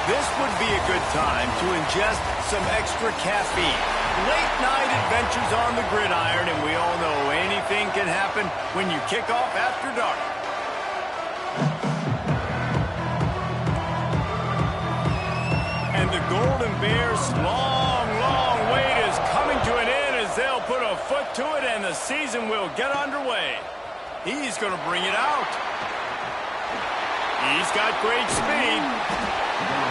This would be a good time to ingest some extra caffeine. Late night adventures on the gridiron, and we all know anything can happen when you kick off after dark. And the Golden Bears' long wait is coming to an end as they'll put a foot to it and the season will get underway. He's going to bring it out. He's got great speed.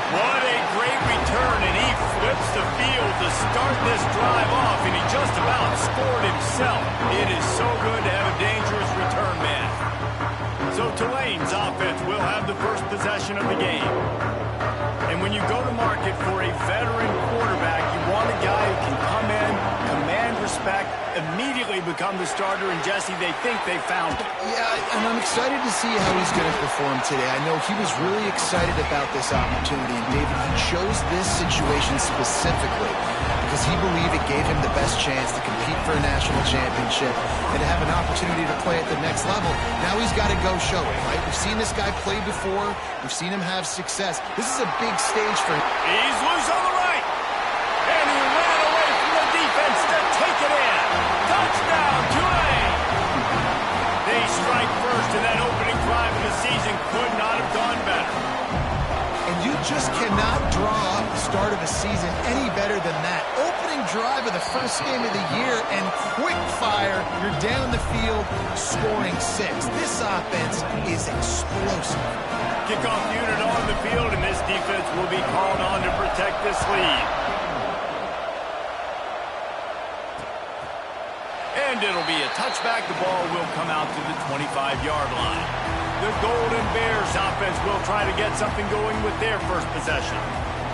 What a great return, and he flips the field to start this drive off, and he just about scored himself. It is so good to have a dangerous return man. So Tulane's offense will have the first possession of the game. And when you go to market for a veteran quarterback, you want a guy who can come in, command respect, immediately become the starter, and Jesse, they think they found it. Yeah, and I'm excited to see how he's going to perform today. I know he was really excited about this opportunity, and David, he chose this situation specifically because he believed it gave him the best chance to compete for a national championship and to have an opportunity to play at the next level. Now he's got to go show it, right? We've seen this guy play before. We've seen him have success. This is a big stage for him. He's loose on the right. And he ran away from the defense to take it in. Touchdown, Tulane. They strike first, and that opening drive of the season could not have gone better. And you just cannot draw up the start of a season any better than that. Opening drive of the first game of the year, and quick fire, you're down the field scoring 6. This offense is explosive. Kickoff unit on the field, and this defense will be called on to protect this lead. And it'll be a touchback. The ball will come out to the 25-yard line. The Golden Bears offense will try to get something going with their first possession.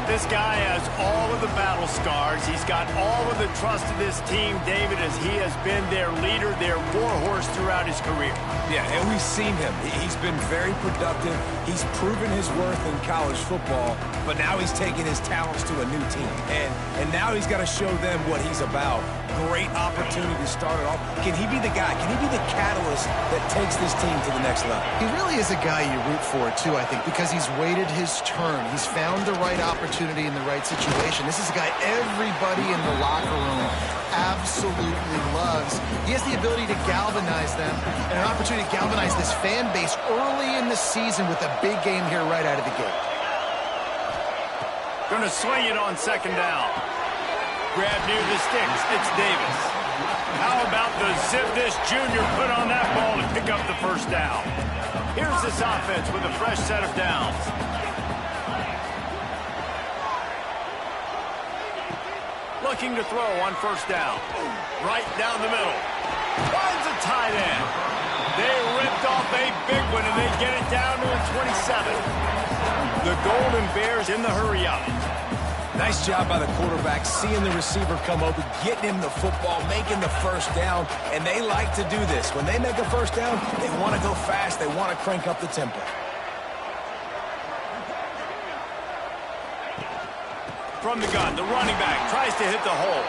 This guy has all of the battle scars. He's got all of the trust of this team, David, as he has been their leader, their warhorse throughout his career. Yeah, and we've seen him. He's been very productive. He's proven his worth in college football, but now he's taking his talents to a new team. And now he's got to show them what he's about. Great opportunity to start it off. Can he be the guy? Can he be the catalyst that takes this team to the next level? He really is a guy you root for, too, I think, because he's waited his turn. He's found the right opportunity in the right situation. This is a guy everybody in the locker room absolutely loves. He has the ability to galvanize them and an opportunity to galvanize this fan base early in the season with a big game here right out of the gate. Going to swing it on second down. Grab near the sticks. It's Davis. How about the zip this junior put on that ball to pick up the first down? Here's this offense with a fresh set of downs. Looking to throw on first down. Right down the middle. Finds a tight end. They ripped off a big one, and they get it down to the 27. The Golden Bears in the hurry-up. Nice job by the quarterback, seeing the receiver come open, getting him the football, making the first down, and they like to do this. When they make a first down, they want to go fast. They want to crank up the tempo. From the gun, the running back tries to hit the hole.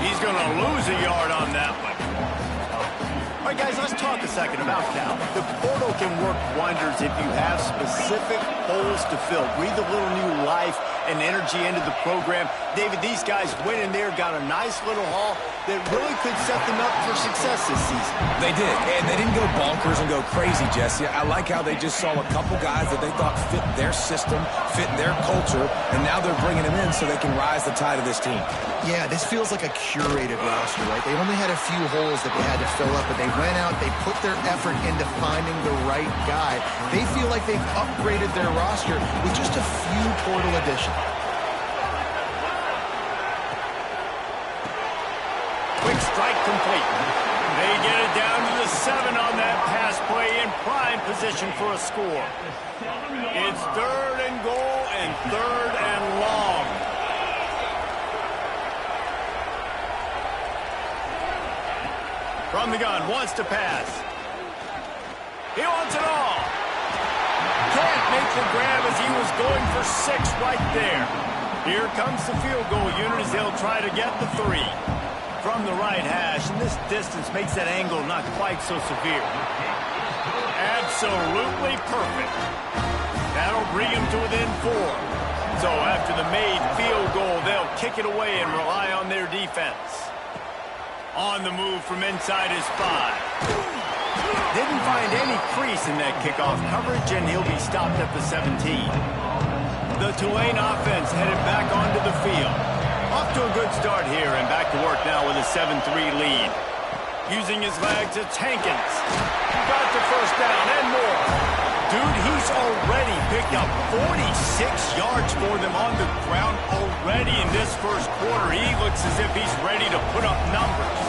He's going to lose a yard on that one. All right, guys, let's talk a second about talent. The portal can work wonders if you have specific holes to fill. Breathe a little new life and energy into the program. David, these guys went in there, got a nice little haul that really could set them up for success this season. They did, and they didn't go bonkers and go crazy, Jesse. I like how they just saw a couple guys that they thought fit their system, fit their culture, and now they're bringing them in so they can rise the tide of this team. Yeah, this feels like a curated roster, right? They only had a few holes that they had to fill up, but they went out, they put their effort into finding the right guy. They feel like they've upgraded their roster with just a few portal additions. Quick strike complete. They get it down to the 7 on that pass play in prime position for a score. It's 3rd and goal and 3rd and long. From the gun, wants to pass. He wants it all. Can't make the grab as he was going for 6 right there. Here comes the field goal unit as they'll try to get the 3. From the right hash, and this distance makes that angle not quite so severe. Absolutely perfect. That'll bring him to within 4. So after the made field goal, they'll kick it away and rely on their defense. On the move from inside his 5. Didn't find any crease in that kickoff coverage, and he'll be stopped at the 17. The Tulane offense headed back onto the field. Off to a good start here, and back to work now with a 7-3 lead. Using his legs, it's Hankins. Got the first down and more. Dude, he's already picked up 46 yards for them on the ground already in this first quarter. He looks as if he's ready to put up numbers.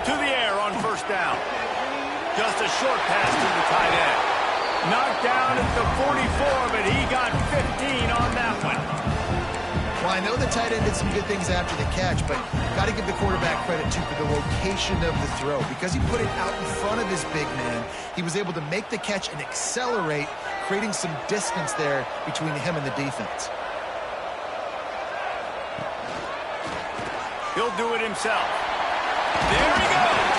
To the air on first down. Just a short pass to the tight end. Knocked down at the 44, but he got 15 on that one. Well, I know the tight end did some good things after the catch, but got to give the quarterback credit, too, for the location of the throw. Because he put it out in front of his big man, he was able to make the catch and accelerate, creating some distance there between him and the defense. He'll do it himself. There he goes.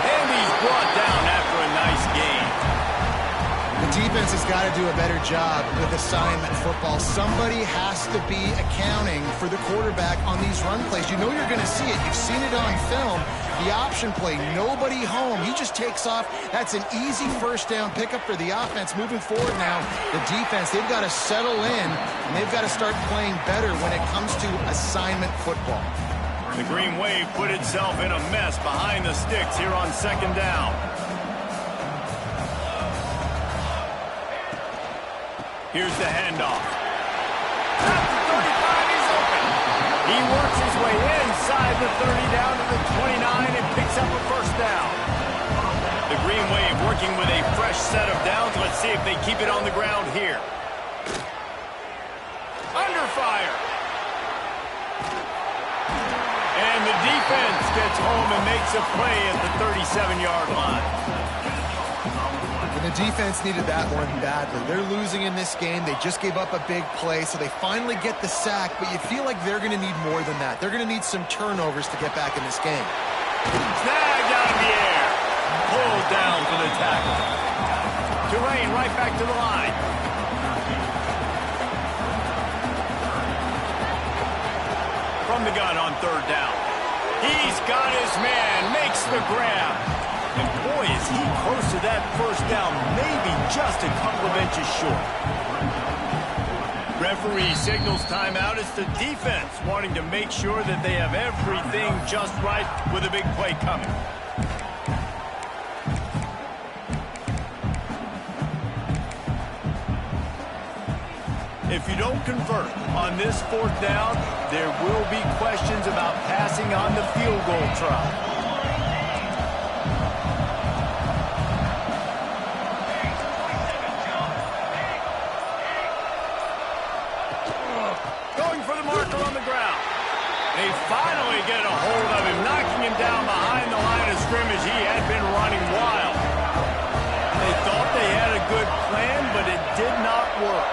And he's brought down after a nice game. The defense has got to do a better job with assignment football. Somebody has to be accounting for the quarterback on these run plays. You know you're going to see it. You've seen it on film. The option play, nobody home. He just takes off. That's an easy first down pickup for the offense. Moving forward now, the defense, they've got to settle in, and they've got to start playing better when it comes to assignment football. The Green Wave put itself in a mess behind the sticks here on second down. Here's the handoff. At the 35, he's open. He works his way inside the 30 down to the 29 and picks up a first down. The Green Wave working with a fresh set of downs. Let's see if they keep it on the ground here. Under fire. And the defense gets home and makes a play at the 37-yard line. And the defense needed that one badly. They're losing in this game. They just gave up a big play, so they finally get the sack, but you feel like they're going to need more than that. They're going to need some turnovers to get back in this game. Snagged out of the air. Pulled down for the tackle. Tulane right back to the line. From the gun on third down. He's got his man, makes the grab. And boy, is he close to that first down, maybe just a couple of inches short. Referee signals timeout. It's the defense wanting to make sure that they have everything just right with a big play coming. If you don't convert on this fourth down, there will be questions about passing on the field goal try. Going for the marker on the ground. They finally get a hold of him, knocking him down behind the line of scrimmage. He had been running wild. They thought they had a good plan, but it did not work.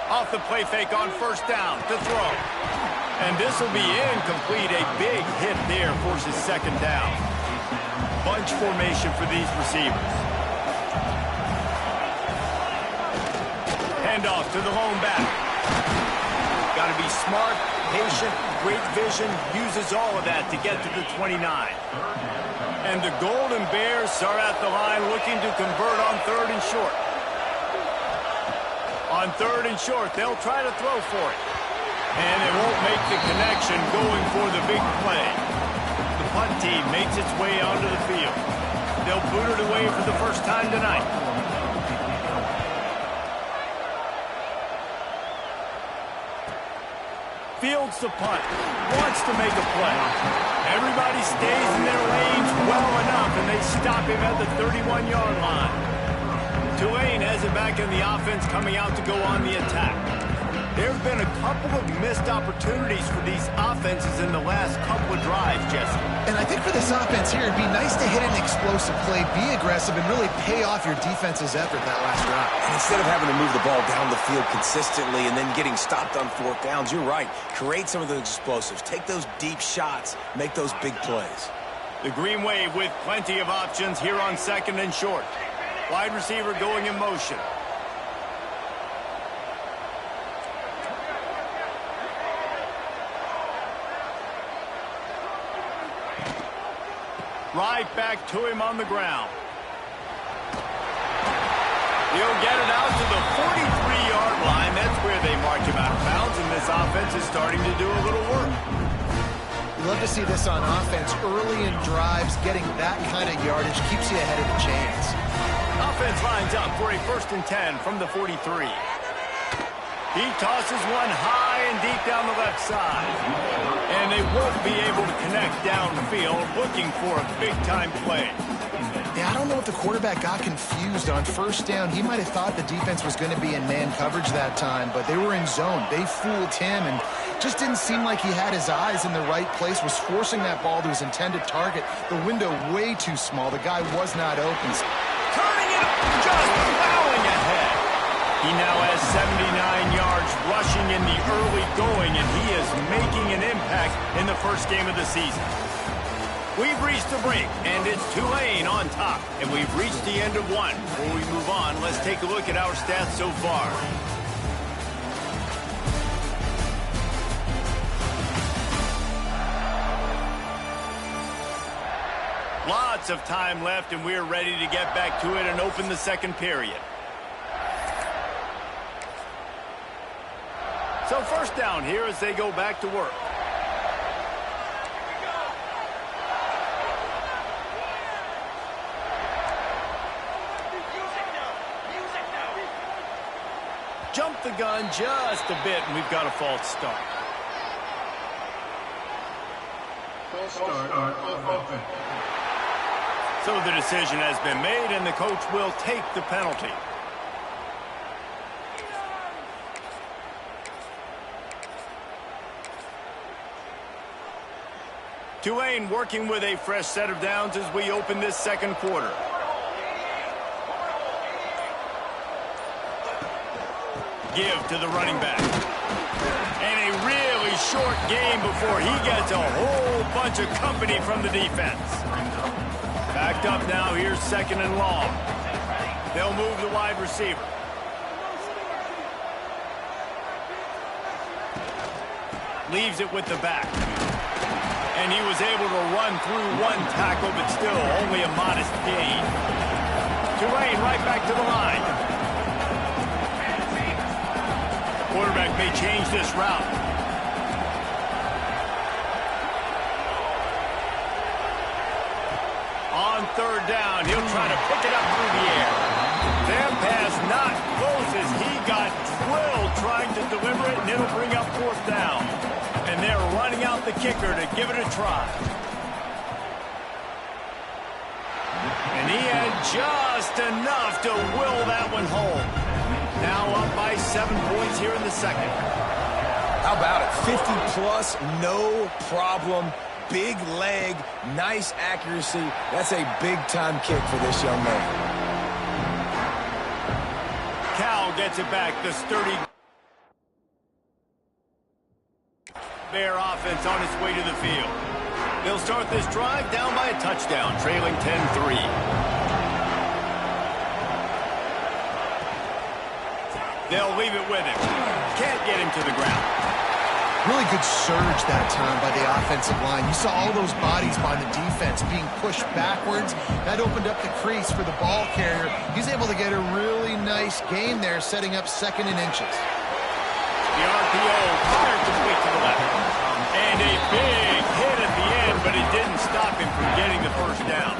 Off the play fake on first down to throw. And this will be incomplete. A big hit there forces second down. Bunch formation for these receivers. Handoff to the lone back. Got to be smart, patient, great vision. Uses all of that to get to the 29. And the Golden Bears are at the line looking to convert on third and short. On third and short, they'll try to throw for it. And it won't make the connection going for the big play. The punt team makes its way onto the field. They'll boot it away for the first time tonight. Fields the punt. Wants to make a play. Everybody stays in their lanes well enough, and they stop him at the 31-yard line. Tulane has it back in the offense, coming out to go on the attack. There have been a couple of missed opportunities for these offenses in the last couple of drives, Jesse. And I think for this offense here, it'd be nice to hit an explosive play, be aggressive, and really pay off your defense's effort that last drive. And instead of having to move the ball down the field consistently and then getting stopped on fourth downs, you're right. Create some of those explosives. Take those deep shots. Make those big plays. The Green Wave with plenty of options here on second and short. Wide receiver going in motion. Right back to him on the ground. He'll get it out to the 43-yard line. That's where they march him out of bounds, and this offense is starting to do a little work. You love to see this on offense. Early in drives, getting that kind of yardage keeps you ahead of the chains. Offense lines up for a 1st and 10 from the 43. He tosses one high and deep down the left side. And they won't be able to connect downfield, looking for a big-time play. Yeah, I don't know if the quarterback got confused on 1st down. He might have thought the defense was going to be in man coverage that time, but they were in zone. They fooled him and just didn't seem like he had his eyes in the right place, was forcing that ball to his intended target. The window way too small. The guy was not open. Turning it up, just plowing ahead. He now has 79 yards rushing in the early going, and he is making an impact in the first game of the season. We've reached the break, and it's Tulane on top, and we've reached the end of one. Before we move on, let's take a look at our stats so far. Lots of time left, and we're ready to get back to it and open the second period. So 1st down here as they go back to work. Jump the gun just a bit, and we've got a false start. False start on offense. So the decision has been made, and the coach will take the penalty. Tulane working with a fresh set of downs as we open this second quarter. Give to the running back. And a really short game before he gets a whole bunch of company from the defense. Backed up now, here's 2nd and long. They'll move the wide receiver. Leaves it with the back. And he was able to run through one tackle, but still only a modest gain. Tulane right back to the line. Quarterback may change this route. On 3rd down, he'll try to pick it up through the air. That pass not close as he got drilled trying to deliver it, and it'll bring up 4th down. And they're running out the kicker to give it a try. And he had just enough to will that one home. Now up by 7 points here in the second. How about it? 50-plus, no problem. Big leg, nice accuracy. That's a big-time kick for this young man. Cal gets it back, the sturdy Bear offense on its way to the field. They'll start this drive down by a touchdown, trailing 10-3. They'll leave it with him. Can't get him to the ground. Really good surge that time by the offensive line. You saw all those bodies by the defense being pushed backwards. That opened up the crease for the ball carrier. He's able to get a really nice gain there, setting up 2nd and inches. The RPO fired complete to the left. And a big hit at the end, but it didn't stop him from getting the 1st down.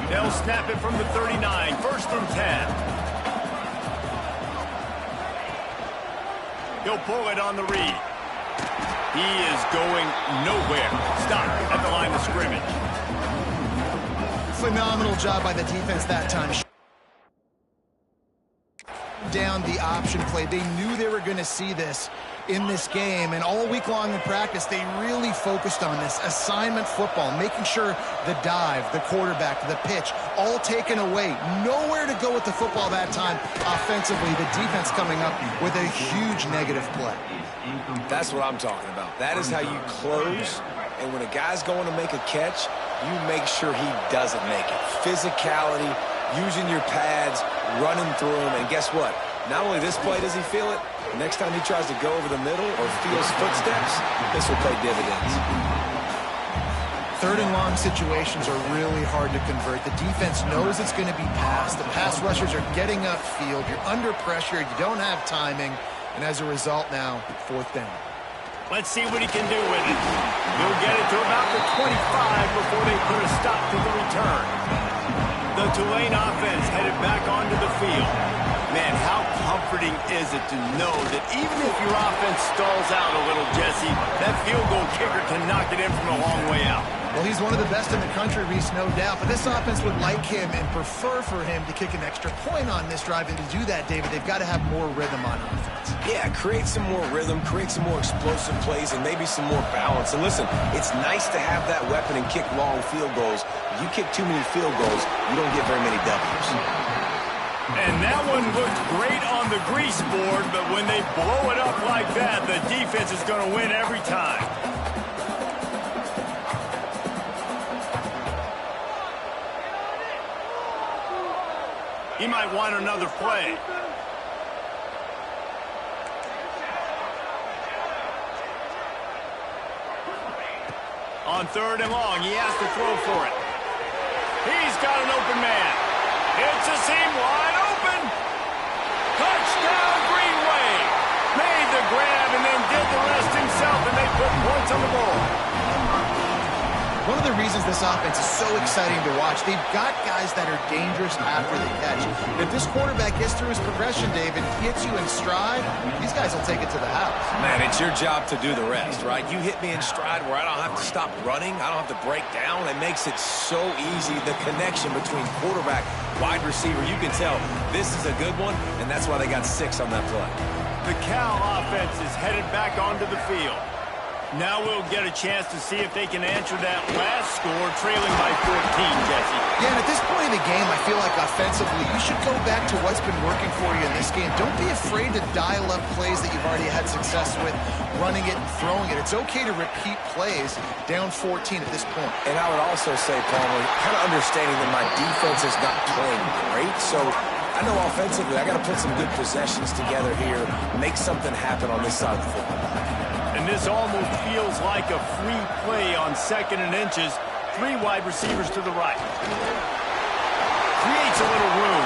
They'll snap it from the 39, 1st and 10. He'll pull it on the read. He is going nowhere. Stop at the line of scrimmage. Phenomenal job by the defense that time. Down the option play. They knew they were going to see this in this game, and all week long in practice, they really focused on this assignment football, making sure the dive, the quarterback, the pitch, all taken away. Nowhere to go with the football that time offensively. The defense coming up with a huge negative play. That's what I'm talking about. That is how you close, and when a guy's going to make a catch, you make sure he doesn't make it. Physicality, using your pads, running through them, and guess what? Not only this play does he feel it, next time he tries to go over the middle or feels footsteps, this will pay dividends. Third and long situations are really hard to convert. The defense knows it's going to be passed. The pass rushers are getting upfield. You're under pressure. You don't have timing. And as a result now, fourth down. Let's see what he can do with it. He'll get it to about the 25 before they put a stop to the return. The Tulane offense headed back onto the field. Man, how comforting is it to know that even if your offense stalls out a little, Jesse, that field goal kicker can knock it in from a long way out. Well, he's one of the best in the country, Reese, no doubt. But this offense would like him and prefer for him to kick an extra point on this drive. And to do that, David, they've got to have more rhythm on offense. Yeah, create some more rhythm, create some more explosive plays, and maybe some more balance. And listen, it's nice to have that weapon and kick long field goals. You kick too many field goals, you don't get very many W's. And that one looked great on the grease board, but when they blow it up like that, the defense is going to win every time. He might want another play. On third and long, he has to throw for it. He's got an open man. It's a seam wide open. Touchdown, Greenway. Made the grab and then did the rest himself, and they put points on the board. One of the reasons this offense is so exciting to watch, they've got guys that are dangerous after the catch. And if this quarterback gets through his progression, David, hits you in stride, these guys will take it to the house. Man, it's your job to do the rest, right? You hit me in stride where I don't have to stop running. I don't have to break down. It makes it so easy, the connection between quarterback, wide receiver. You can tell this is a good one, and that's why they got 6 on that play. The Cal offense is headed back onto the field. Now we'll get a chance to see if they can answer that last score, trailing by 14, Jesse. Yeah, and at this point in the game, I feel like offensively, you should go back to what's been working for you in this game. Don't be afraid to dial up plays that you've already had success with, running it and throwing it. It's okay to repeat plays down 14 at this point. And I would also say, Palmer, kind of understanding that my defense is not playing great, so I know offensively I got to put some good possessions together here, make something happen on this side of the football. And this almost feels like a free play on 2nd and inches. 3 wide receivers to the right. Creates a little room.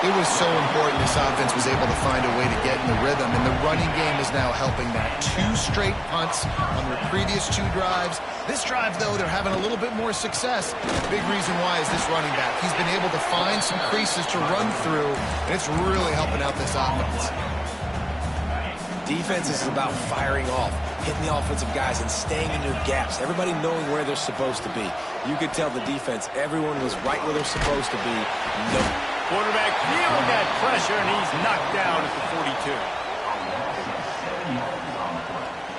It was so important this offense was able to find a way to get in the rhythm, and the running game is now helping that. 2 straight punts on their previous 2 drives. This drive, though, they're having a little bit more success. Big reason why is this running back. He's been able to find some creases to run through, and it's really helping out this offense. Defense is about firing off, hitting the offensive guys and staying in your gaps. Everybody knowing where they're supposed to be. You could tell the defense, everyone was right where they're supposed to be. Nope. Quarterback feeling that pressure, and he's knocked down at the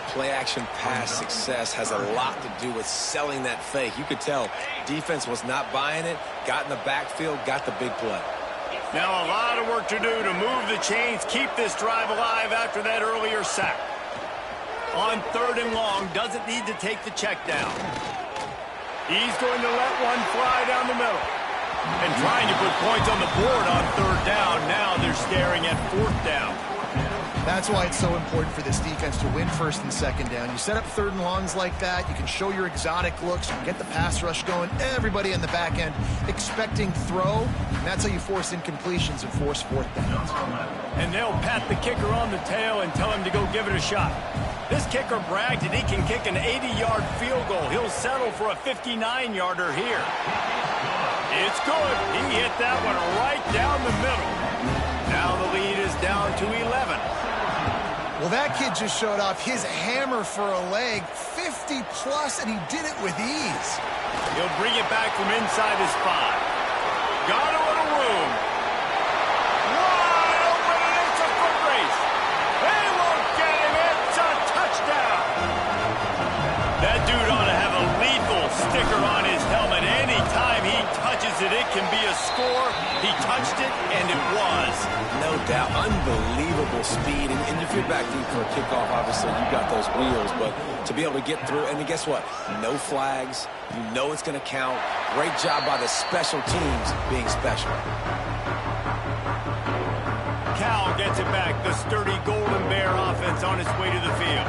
42. Play action pass success has a lot to do with selling that fake. You could tell defense was not buying it, got in the backfield, got the big play. Now a lot of work to do to move the chains, keep this drive alive after that earlier sack. On third and long, doesn't need to take the check down. He's going to let one fly down the middle. And trying to put points on the board on third down. Now they're staring at 4th down. That's why it's so important for this defense to win 1st and 2nd down. You set up 3rd and longs like that, you can show your exotic looks, you can get the pass rush going, everybody in the back end expecting throw, and that's how you force incompletions and force 4th downs. And they'll pat the kicker on the tail and tell him to go give it a shot. This kicker bragged that he can kick an 80-yard field goal. He'll settle for a 59-yarder here. It's good. He hit that one right down the middle. Now the lead is down to 11. Well, that kid just showed off his hammer for a leg, 50-plus, and he did it with ease. He'll bring it back from inside his 5. Got a little room. Wide open, and it's a foot race. They won't get him. It's a touchdown. That dude ought to have a lethal sticker on his helmet anytime he touches it, it can be a score. He touched it, and it was. No doubt. Unbelievable speed. And if you're back deep for a kickoff, obviously you got those wheels. But to be able to get through, and then guess what? No flags. You know it's going to count. Great job by the special teams being special. Cal gets it back. The sturdy Golden Bear offense on its way to the field.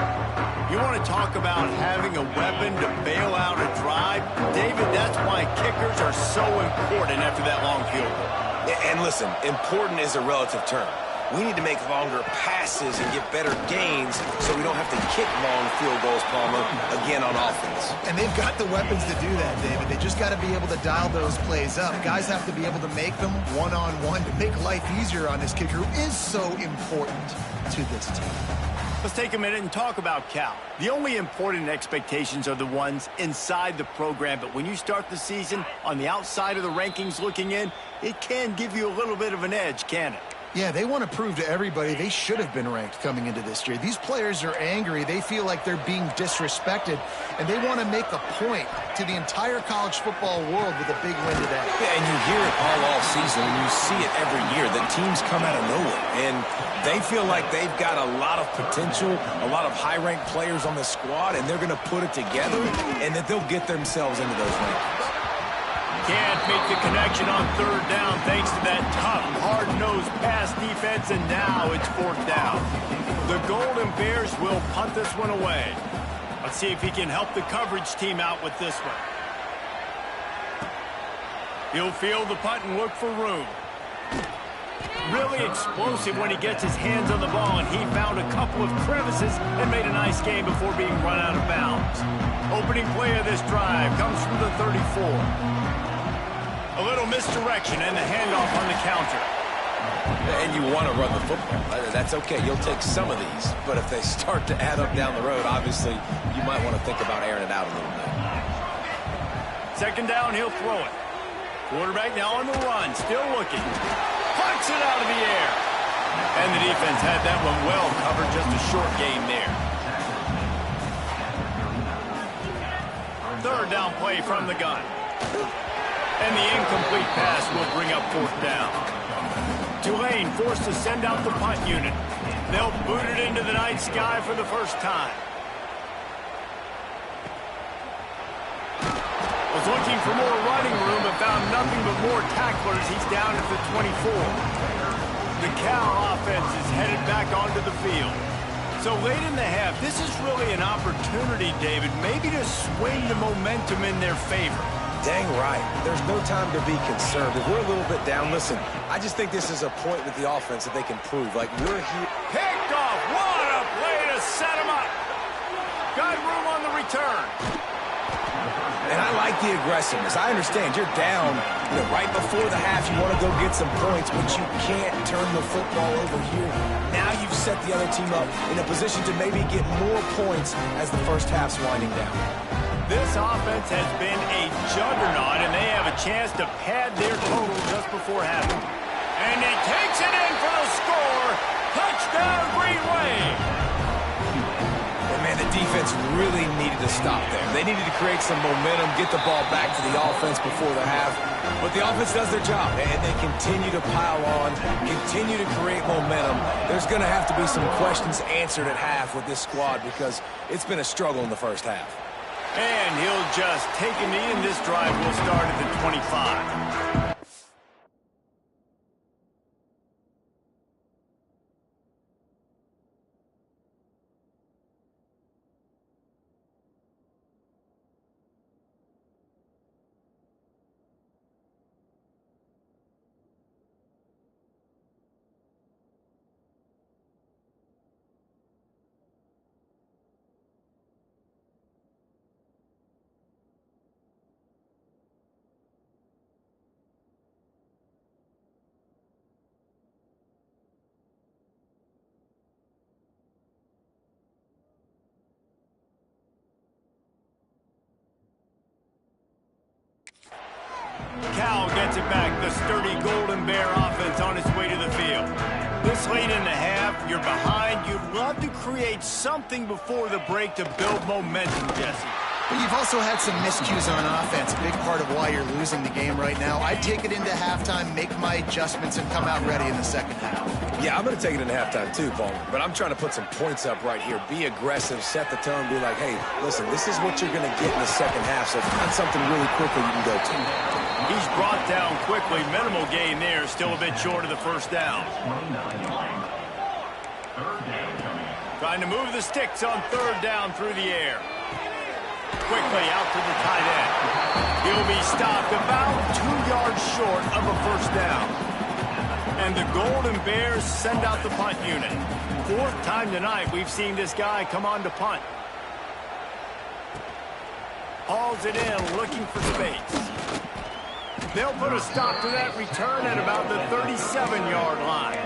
You want to talk about having a weapon to bail out a drive? David, that's why kickers are so important after that long field goal. And listen, important is a relative term. We need to make longer passes and get better gains so we don't have to kick long field goals, Palmer, again on offense. And they've got the weapons to do that, David. They just got to be able to dial those plays up. Guys have to be able to make them one-on-one to make life easier on this kicker who is so important to this team. Let's take a minute and talk about Cal. The only important expectations are the ones inside the program, but when you start the season on the outside of the rankings looking in, it can give you a little bit of an edge, can it? Yeah, they want to prove to everybody they should have been ranked coming into this year. These players are angry. They feel like they're being disrespected, and they want to make a point to the entire college football world with a big win today. Yeah, and you hear it all season, and you see it every year. The teams come out of nowhere, and they feel like they've got a lot of potential, a lot of high-ranked players on the squad, and they're going to put it together, and that they'll get themselves into those rankings. Can't make the connection on third down thanks to that tough, hard-nosed pass defense, and now it's fourth down. The Golden Bears will punt this one away. Let's see if he can help the coverage team out with this one. He'll field the punt and look for room. Really explosive when he gets his hands on the ball, and he found a couple of crevices and made a nice game before being run out of bounds. Opening play of this drive comes from the 34. A little misdirection and the handoff on the counter. And you want to run the football. That's okay. You'll take some of these. But if they start to add up down the road, obviously, you might want to think about airing it out a little bit. Second down, he'll throw it. Quarterback now on the run, still looking. Punts it out of the air. And the defense had that one well covered, just a short gain there. Third down play from the gun. And the incomplete pass will bring up fourth down. Tulane forced to send out the punt unit. They'll boot it into the night sky for the first time. Was looking for more running room but found nothing but more tacklers. He's down at the 24. The Cal offense is headed back onto the field. So late in the half, this is really an opportunity, David, maybe to swing the momentum in their favor. Dang right. There's no time to be concerned. If we're a little bit down, listen, I just think this is a point with the offense that they can prove. Like, we're here. Picked off. What a play to set him up. Got room on the return. And I like the aggressiveness. I understand you're down, right before the half. You want to go get some points, but you can't turn the football over here. Now you've set the other team up in a position to maybe get more points as the first half's winding down. This offense has been a juggernaut, and they have a chance to pad their total just before halftime. And he takes it in for the score. Touchdown, Green Wave. And man, the defense really needed to stop there. They needed to create some momentum, get the ball back to the offense before the half. But the offense does their job, and they continue to pile on, continue to create momentum. There's going to have to be some questions answered at half with this squad because it's been a struggle in the first half. And he'll just take a knee, and this drive will start at the 25. Cal gets it back. The sturdy Golden Bear offense on its way to the field. This late in the half, you're behind. You'd love to create something before the break to build momentum, Jesse. But you've also had some miscues on offense, a big part of why you're losing the game right now. I'd take it into halftime, make my adjustments, and come out ready in the second half. Yeah, I'm going to take it into halftime too, Bowman. But I'm trying to put some points up right here. Be aggressive, set the tone, be like, hey, listen, this is what you're going to get in the second half, so find something really quickly you can go to. He's brought down quickly. Minimal gain there, still a bit short of the first down. Trying to move the sticks on third down through the air. Quickly out to the tight end. He'll be stopped about 2 yards short of a first down. And the Golden Bears send out the punt unit. 4th time tonight we've seen this guy come on to punt. Hauls it in, looking for space. They'll put a stop to that return at about the 37-yard line.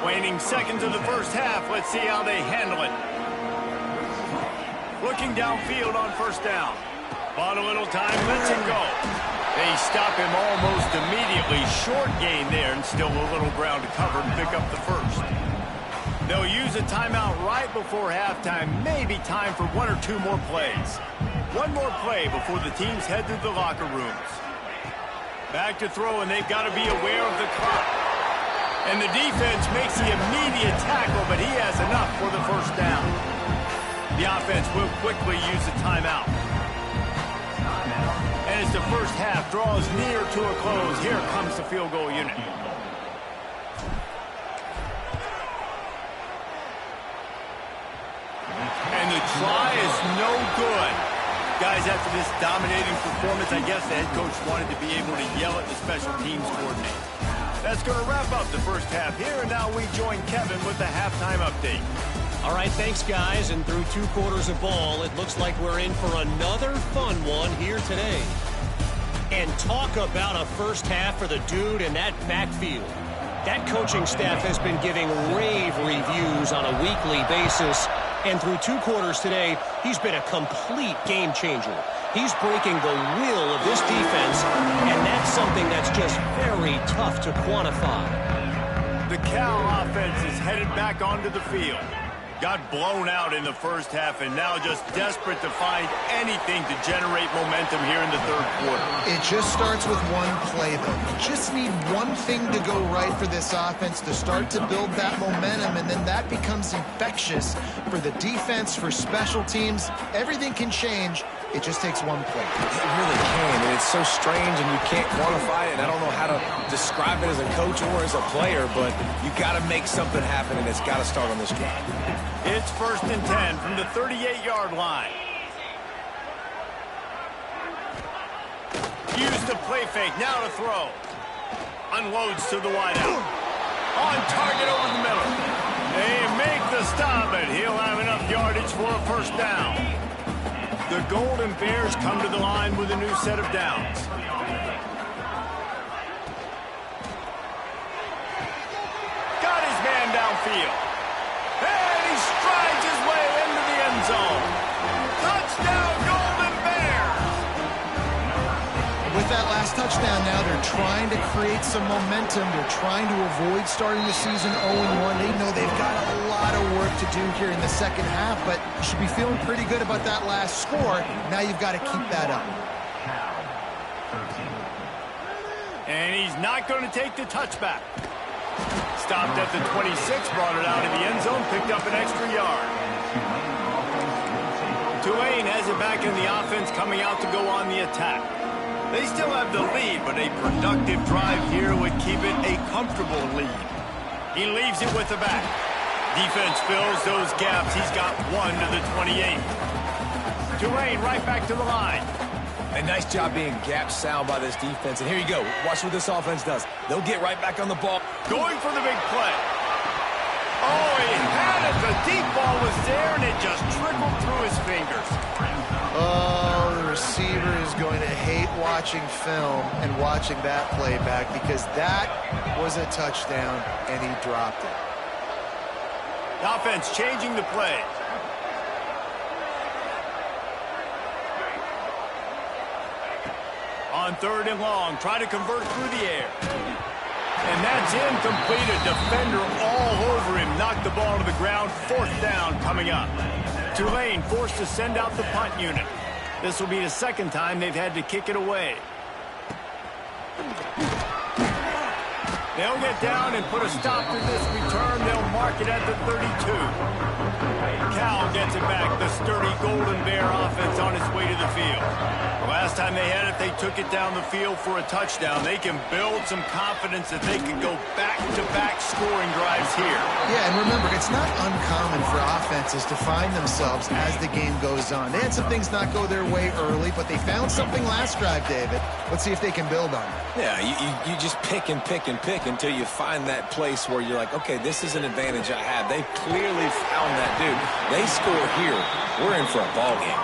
Waning seconds of the first half. Let's see how they handle it. Looking downfield on first down. Bought a little time, lets him go. They stop him almost immediately. Short gain there, and still a little ground to cover and pick up the first. They'll use a timeout right before halftime. Maybe time for 1 or 2 more plays. One more play before the teams head to the locker rooms. Back to throw, and they've got to be aware of the clock. And the defense makes the immediate tackle, but he has enough for the first down. The offense will quickly use a timeout. And as the first half draws near to a close, here comes the field goal unit. And the try is no good. Guys, after this dominating performance, I guess the head coach wanted to be able to yell at the special teams coordinator. That's going to wrap up the first half here, and now we join Kevin with the halftime update. All right, thanks, guys. And through 2 quarters of ball, it looks like we're in for another fun one here today. And talk about a first half for the dude in that backfield. That coaching staff has been giving rave reviews on a weekly basis. And through 2 quarters today, he's been a complete game changer. He's breaking the will of this defense, and that's something that's just very tough to quantify. The Cal offense is headed back onto the field. Got blown out in the first half and now just desperate to find anything to generate momentum here in the 3rd quarter. It just starts with one play, though. You just need one thing to go right for this offense to start to build that momentum, and then that becomes infectious for the defense, for special teams. Everything can change. It just takes one play. It really can, and it's so strange, and you can't quantify it, and I don't know how to describe it as a coach or as a player, but you got to make something happen, and it's got to start on this drive. It's 1st and 10 from the 38-yard line. Use the play fake, now to throw. Unloads to the wideout. On target over the middle. They make the stop, and he'll have enough yardage for a first down. The Golden Bears come to the line with a new set of downs. Got his man downfield. And he strides his way into the end zone. Touchdown, Golden Bears! With that last touchdown now, they're trying to create some momentum. They're trying to avoid starting the season 0-1. They know they've got a lot of work to do here in the second half, but you should be feeling pretty good about that last score. Now you've got to keep that up. And he's not going to take the touchback. Stopped at the 26, brought it out of the end zone, picked up an extra yard. Tulane has it back in the offense, coming out to go on the attack. They still have the lead, but a productive drive here would keep it a comfortable lead. He leaves it with the back. Defense fills those gaps. He's got 1 to the 28. Tulane right back to the line. A nice job being gap sound by this defense. And here you go. Watch what this offense does. They'll get right back on the ball. Going for the big play. Oh, he had it. The deep ball was there, and it just trickled through his fingers. Oh, the receiver is going to hate watching film and watching that play back, because that was a touchdown, and he dropped it. The offense changing the play. On 3rd and long, try to convert through the air. And that's incomplete. A defender all over him. Knocked the ball to the ground. 4th down coming up. Tulane forced to send out the punt unit. This will be the second time they've had to kick it away. They'll get down and put a stop to this return. They'll mark it at the 32. Cal gets it back. The sturdy Golden Bear offense on its way to the field. Last time they had it, they took it down the field for a touchdown. They can build some confidence that they can go back-to-back scoring drives here. Yeah, and remember, it's not uncommon for offenses to find themselves as the game goes on. They had some things not go their way early, but they found something last drive, David. Let's see if they can build on it. Yeah, you just pick and pick and pick until you find that place where you're like, okay, this is an advantage I have. They clearly found that dude. They score here. We're in for a ball game.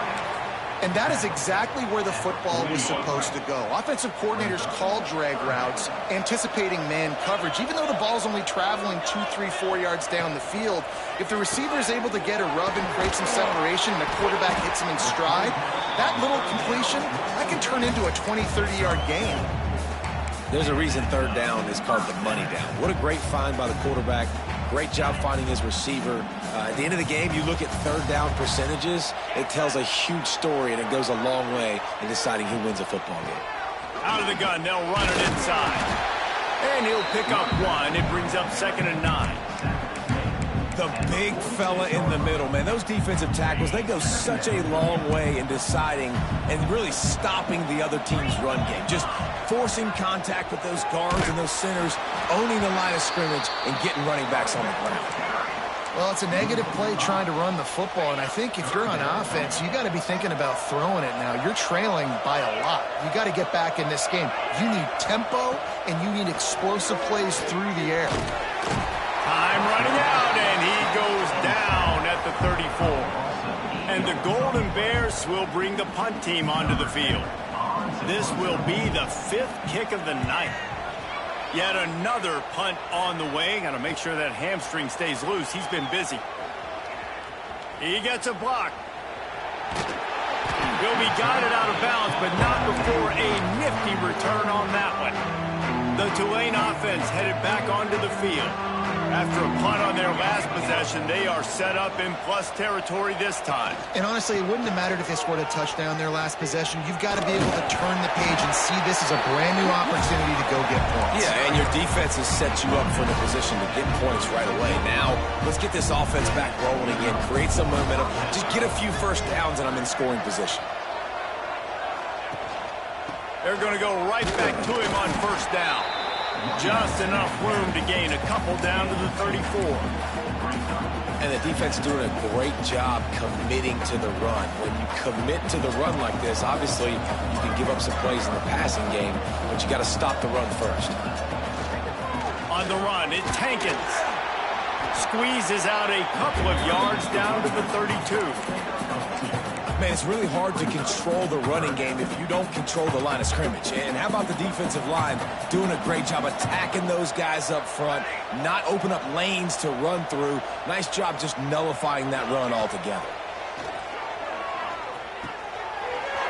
And that is exactly where the football was supposed to go. Offensive coordinators call drag routes, anticipating man coverage. Even though the ball's only traveling 2, 3, 4 yards down the field, if the receiver is able to get a rub and create some separation and the quarterback hits him in stride, that little completion, that can turn into a 20, 30-yard gain. There's a reason third down is called the money down. What a great find by the quarterback. Great job finding his receiver. At the end of the game, you look at third down percentages. It tells a huge story, and it goes a long way in deciding who wins a football game. Out of the gun, they'll run it inside. And he'll pick up one. It brings up 2nd and 9. The big fella in the middle, man. Those defensive tackles, they go such a long way in deciding and really stopping the other team's run game. Just forcing contact with those guards and those centers, owning the line of scrimmage, and getting running backs on the ground. Well, it's a negative play trying to run the football, and I think if you're on offense, you got to be thinking about throwing it now. You're trailing by a lot. You got to get back in this game. You need tempo, and you need explosive plays through the air. Time running out, and he goes down at the 34. And the Golden Bears will bring the punt team onto the field. This will be the 5th kick of the night. Yet another punt on the way. Got to make sure that hamstring stays loose. He's been busy. He gets a block. He'll be guided out of bounds, but not before a nifty return on that one. The Tulane offense headed back onto the field. After a punt on their last possession, they are set up in plus territory this time. And honestly, it wouldn't have mattered if they scored a touchdown their last possession. You've got to be able to turn the page and see this as a brand new opportunity to go get points. Yeah, and your defense has set you up for the position to get points right away. Now, let's get this offense back rolling again, create some momentum, just get a few first downs, and I'm in scoring position. They're going to go right back to him on first down. Just enough room to gain a couple down to the 34. And the defense is doing a great job committing to the run. When you commit to the run like this, obviously you can give up some plays in the passing game, but you got to stop the run first. On the run, it's Tankins. Squeezes out a couple of yards down to the 32. Man, it's really hard to control the running game if you don't control the line of scrimmage. And how about the defensive line doing a great job attacking those guys up front, not open up lanes to run through. Nice job just nullifying that run altogether.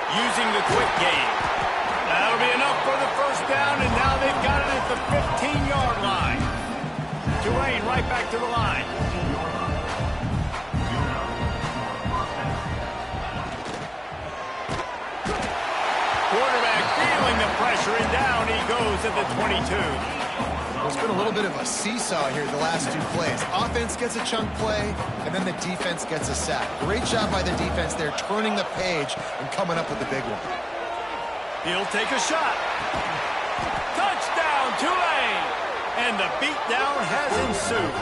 Using the quick game. That'll be enough for the first down, and now they've got it at the 15-yard line. Tulane right back to the line. Quarterback feeling the pressure, and down he goes at the 22. It's been a little bit of a seesaw here the last 2 plays. Offense gets a chunk play, and then the defense gets a sack. Great job by the defense there, turning the page and coming up with the big one. He'll take a shot. Touchdown, Tulane! And the beatdown has ensued.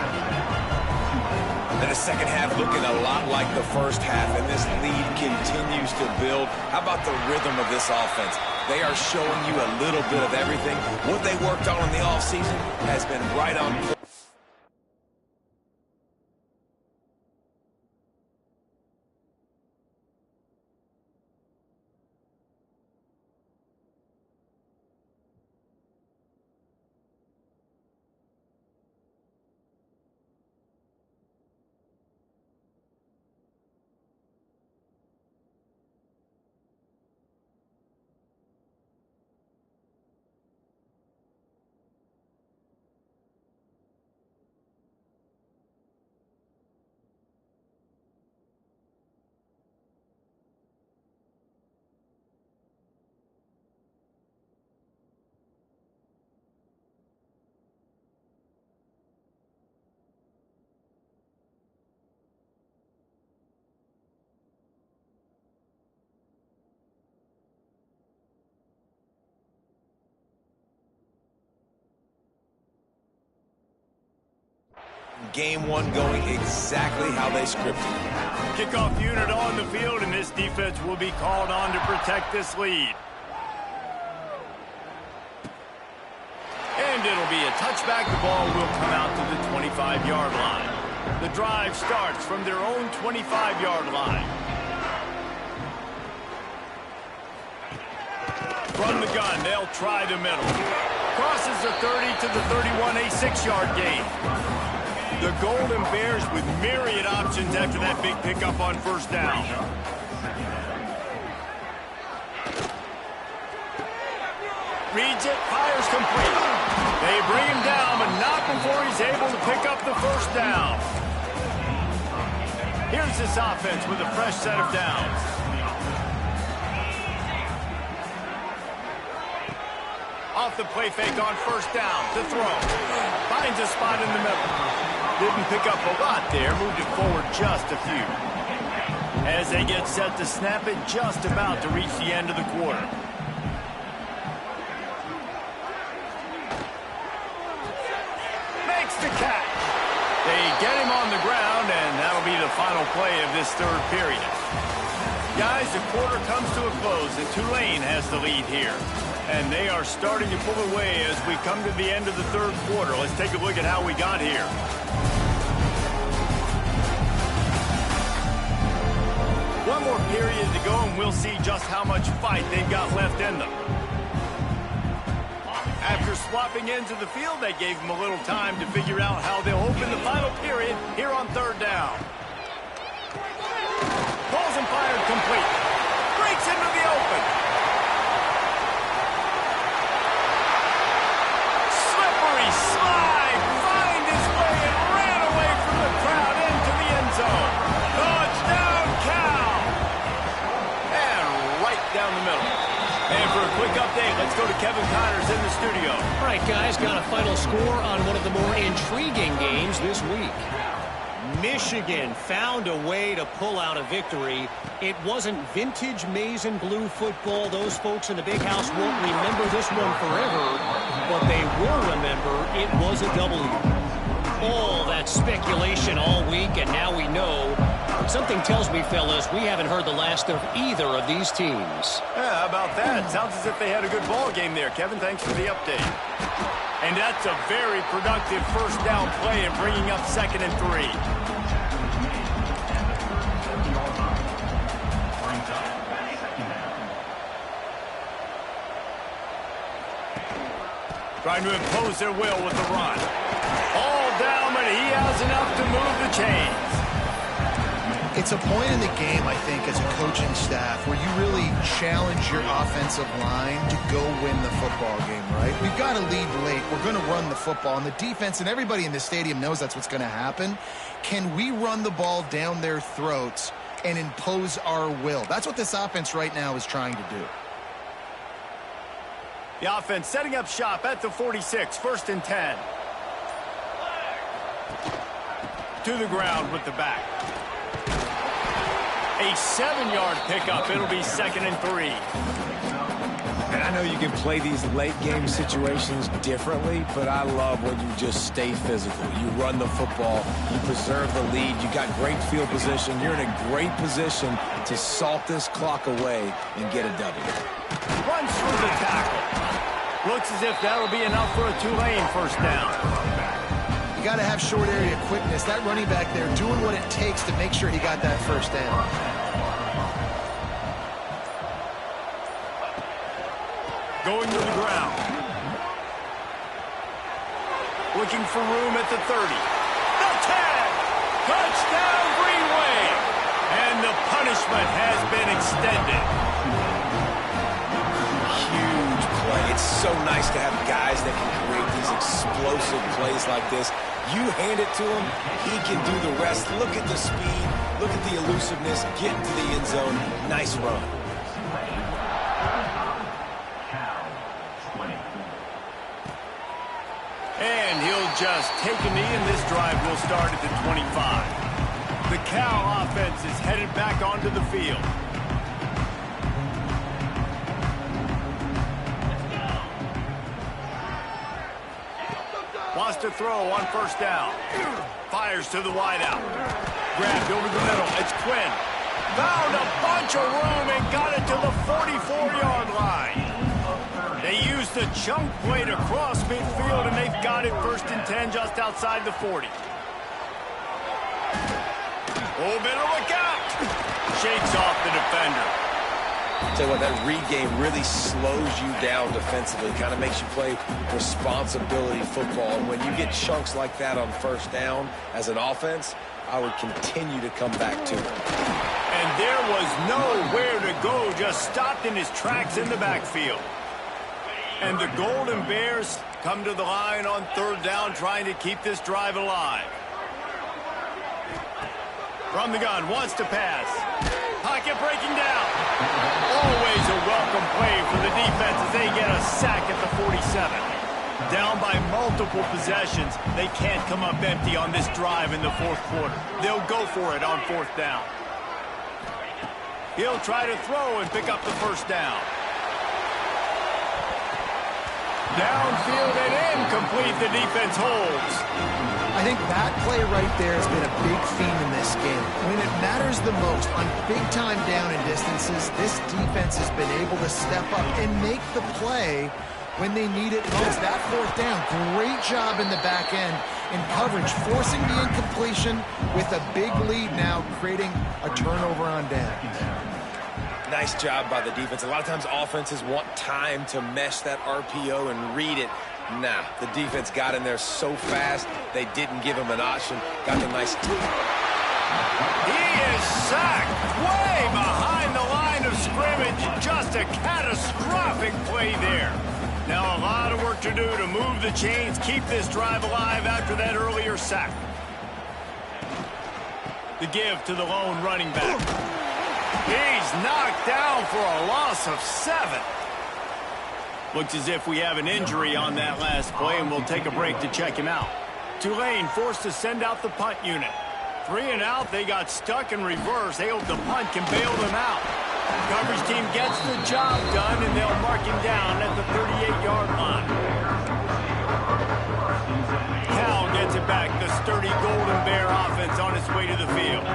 And the second half looking a lot like the first half, and this lead continues to build. How about the rhythm of this offense? They are showing you a little bit of everything. What they worked on in the offseason has been right on point. game one going exactly how they scripted. Kickoff unit on the field, and this defense will be called on to protect this lead. And it'll be a touchback. The ball will come out to the 25-yard line. The drive starts from their own 25-yard line. From the gun, they'll try the middle. Crosses the 30 to the 31, a 6-yard gain. The Golden Bears with myriad options after that big pickup on first down. Reads it, fires complete. They bring him down, but not before he's able to pick up the first down. Here's this offense with a fresh set of downs. Off the play fake on first down to throw. Finds a spot in the middle. Didn't pick up a lot there, moved it forward just a few. As they get set to snap it, just about to reach the end of the quarter. Makes the catch. They get him on the ground, and that'll be the final play of this third period. Guys, the quarter comes to a close, and Tulane has the lead here. And they are starting to pull away as we come to the end of the third quarter. Let's take a look at how we got here. One more period to go, and we'll see just how much fight they've got left in them. After swapping into the field, they gave them a little time to figure out how they'll open the final period here on third down. Balls and fired complete. Breaks into the open. Slippery slide. Find his way and ran away from the crowd into the end zone. Touchdown, Cal. And right down the middle. And for a quick update, let's go to Kevin Connors in the studio. All right, guys, got a final score on one of the more intriguing games this week. Michigan found a way to pull out a victory. It wasn't vintage maize and blue football. Those folks in the big house won't remember this one forever, but they will remember it was a W. All that speculation all week, and now we know. But something tells me, fellas, we haven't heard the last of either of these teams. Yeah, how about that? Sounds as if they had a good ball game there. Kevin, thanks for the update. And that's a very productive first down play and bringing up 2nd and 3. Trying to impose their will with the run. All down, but he has enough to move the chains. It's a point in the game, I think, as a coaching staff where you really challenge your offensive line to go win the football game, right? We've got to lead late. We're going to run the football. And the defense and everybody in the stadium knows that's what's going to happen. Can we run the ball down their throats and impose our will? That's what this offense right now is trying to do. The offense setting up shop at the 46, 1st and 10. To the ground with the back. A 7-yard pickup. It'll be 2nd and 3. And I know you can play these late game situations differently, but I love when you just stay physical. You run the football, you preserve the lead, you got great field position, you're in a great position to salt this clock away and get a W. Runs through the tackle. Looks as if that'll be enough for a Tulane first down. You got to have short area quickness. That running back there doing what it takes to make sure he got that first down. Going to the ground. Looking for room at the 30. The 10. Touchdown, Green Wave. And the punishment has been extended. Huge play. It's so nice to have guys that can create these explosive plays like this. You hand it to him, he can do the rest. Look at the speed. Look at the elusiveness. Get into the end zone. Nice run. And he'll just take a knee, and this drive will start at the 25. The Cal offense is headed back onto the field. Wants to throw on first down. Fires to the wideout. Grabbed over the middle. It's Quinn. Found a bunch of room and got it to the 44-yard line. They used the chunk play to cross midfield, and they've got it 1st and 10 just outside the 40. Oh, better look out. Shakes off the defender. Tell you what, that read game really slows you down defensively. Kind of makes you play responsibility football. And when you get chunks like that on first down as an offense, I would continue to come back to it. And there was nowhere to go, just stopped in his tracks in the backfield. And the Golden Bears come to the line on 3rd down, trying to keep this drive alive. From the gun, wants to pass. Pocket breaking down. Always a welcome play for the defense as they get a sack at the 47. Down by multiple possessions, they can't come up empty on this drive in the 4th quarter. They'll go for it on 4th down. He'll try to throw and pick up the 1st down. Downfield and incomplete, the defense holds. I think that play right there has been a big theme in this game. When it matters the most, on big-time down and distances, this defense has been able to step up and make the play when they need it most. That 4th down, great job in the back end in coverage, forcing the incompletion with a big lead now, creating a turnover on down. Nice job by the defense. A lot of times offenses want time to mesh that RPO and read it. Nah, the defense got in there so fast, they didn't give him an option. Got the nice... He is sacked way behind the line of scrimmage. Just a catastrophic play there. Now a lot of work to do to move the chains, keep this drive alive after that earlier sack. The give to the lone running back. He's knocked down for a loss of 7. Looks as if we have an injury on that last play, and we'll take a break to check him out. Tulane forced to send out the punt unit. 3 and out, they got stuck in reverse. They hope the punt can bail them out. Coverage team gets the job done, and they'll mark him down at the 38-yard line. Cal gets it back. The sturdy Golden Bear offense on its way to the field.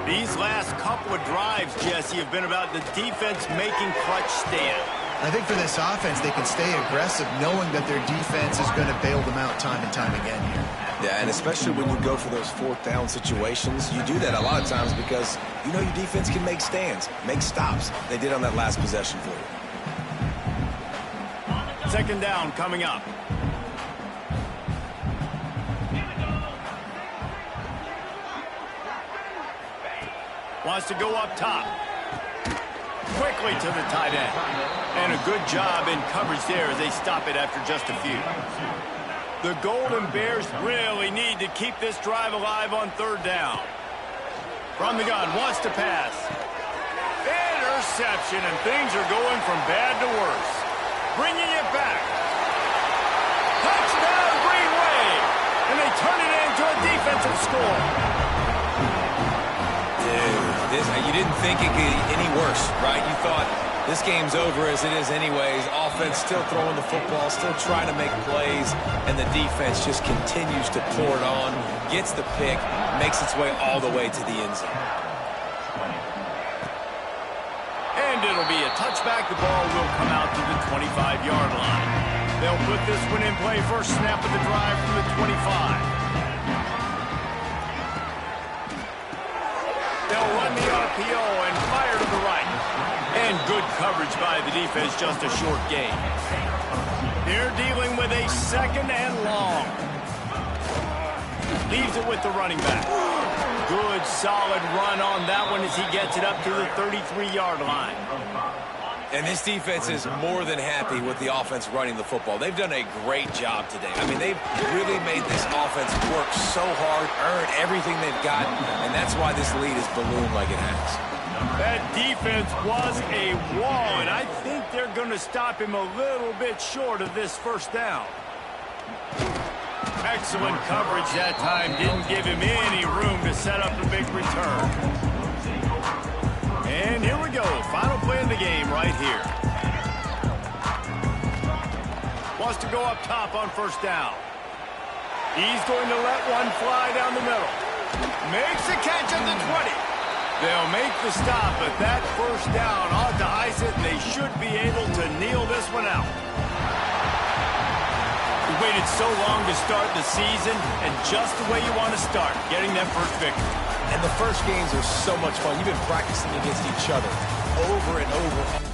These last couple of drives, Jesse, have been about the defense making clutch stand. I think for this offense, they can stay aggressive knowing that their defense is going to bail them out time and time again here. Yeah, and especially when you go for those 4th down situations, you do that a lot of times because you know your defense can make stands, make stops. They did on that last possession for you. 2nd down coming up. Wants to go up top. Quickly to the tight end. And a good job in coverage there as they stop it after just a few. The Golden Bears really need to keep this drive alive on 3rd down. From the gun, wants to pass. Interception, and things are going from bad to worse. Bringing it back. Touchdown, Green Wave! And they turn it into a defensive score. You didn't think it could get any worse, right? You thought this game's over as it is anyways. Offense still throwing the football, still trying to make plays, and the defense just continues to pour it on, gets the pick, makes its way all the way to the end zone. And it'll be a touchback. The ball will come out to the 25-yard line. They'll put this one in play. First snap of the drive from the 25. They'll run the RPO and fire to the right. And good coverage by the defense, just a short gain. They're dealing with a 2nd and long. Leaves it with the running back. Good, solid run on that one as he gets it up to the 33-yard line. And this defense is more than happy with the offense running the football. They've done a great job today. I mean, they've really made this offense work so hard, earn everything they've got, and that's why this lead is ballooned like it has. That defense was a wall, and I think they're going to stop him a little bit short of this 1st down. Excellent coverage that time. Didn't give him any room to set up a big return. And here we go. Final play of the game right here. Wants to go up top on 1st down. He's going to let one fly down the middle. Makes the catch at the 20. They'll make the stop, but that first down ought to ice it, and they should be able to kneel this one out. We waited so long to start the season, and just the way you want to start, getting that first victory. And the first games are so much fun. You've been practicing against each other over and over.